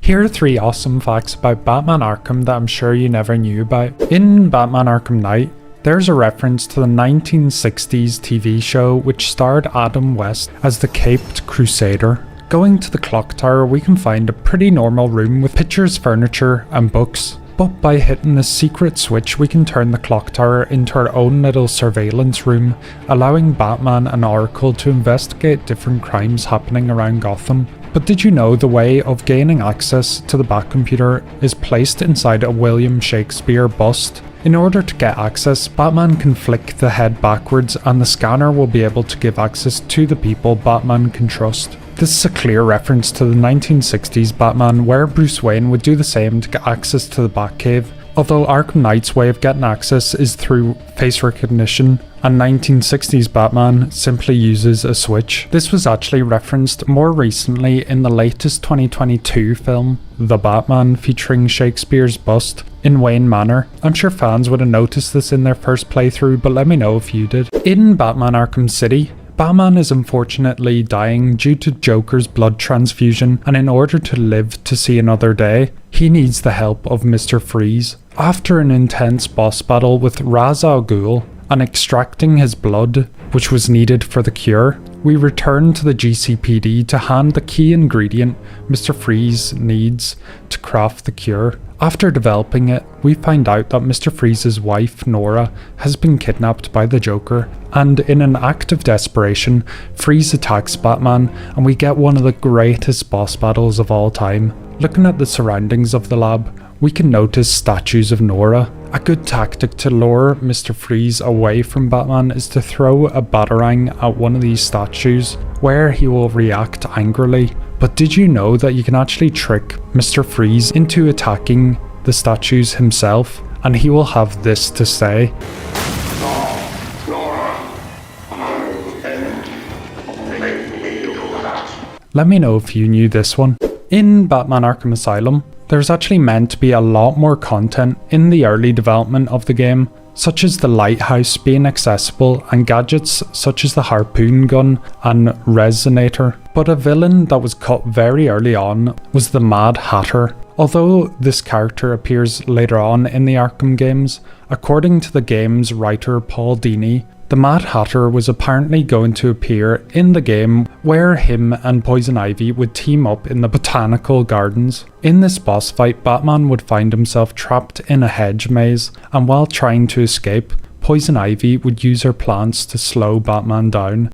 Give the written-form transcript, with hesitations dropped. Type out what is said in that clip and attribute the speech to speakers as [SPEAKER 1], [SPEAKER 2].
[SPEAKER 1] Here are 3 awesome facts about Batman Arkham that I'm sure you never knew about. In Batman Arkham Knight, there's a reference to the 1960s TV show which starred Adam West as the Caped Crusader. Going to the clock tower, we can find a pretty normal room with pictures, furniture and books. But by hitting the secret switch, we can turn the clock tower into our own little surveillance room, allowing Batman and Oracle to investigate different crimes happening around Gotham. But did you know the way of gaining access to the Batcomputer is placed inside a William Shakespeare bust? In order to get access, Batman can flick the head backwards and the scanner will be able to give access to the people Batman can trust. This is a clear reference to the 1960s Batman, where Bruce Wayne would do the same to get access to the Batcave. Although Arkham Knight's way of getting access is through face recognition, and 1960s Batman simply uses a switch. This was actually referenced more recently in the latest 2022 film, The Batman, featuring Shakespeare's bust in Wayne Manor. I'm sure fans would have noticed this in their first playthrough, but let me know if you did. In Batman Arkham City, Batman is unfortunately dying due to Joker's blood transfusion, and in order to live to see another day, he needs the help of Mr. Freeze. After an intense boss battle with Ra's al Ghul and extracting his blood, which was needed for the cure, we return to the GCPD to hand the key ingredient Mr. Freeze needs to craft the cure. After developing it, we find out that Mr. Freeze's wife, Nora, has been kidnapped by the Joker, and in an act of desperation, Freeze attacks Batman, and we get one of the greatest boss battles of all time. Looking at the surroundings of the lab, we can notice statues of Nora. A good tactic to lure Mr. Freeze away from Batman is to throw a batarang at one of these statues, where he will react angrily. But did you know that you can actually trick Mr. Freeze into attacking the statues himself, and he will have this to say? Let me know if you knew this one. In Batman Arkham Asylum, there's actually meant to be a lot more content in the early development of the game, such as the lighthouse being accessible and gadgets such as the harpoon gun and resonator. But a villain that was cut very early on was the Mad Hatter. Although this character appears later on in the Arkham games, according to the game's writer Paul Dini, the Mad Hatter was apparently going to appear in the game where him and Poison Ivy would team up in the botanical gardens. In this boss fight, Batman would find himself trapped in a hedge maze, and while trying to escape, Poison Ivy would use her plants to slow Batman down.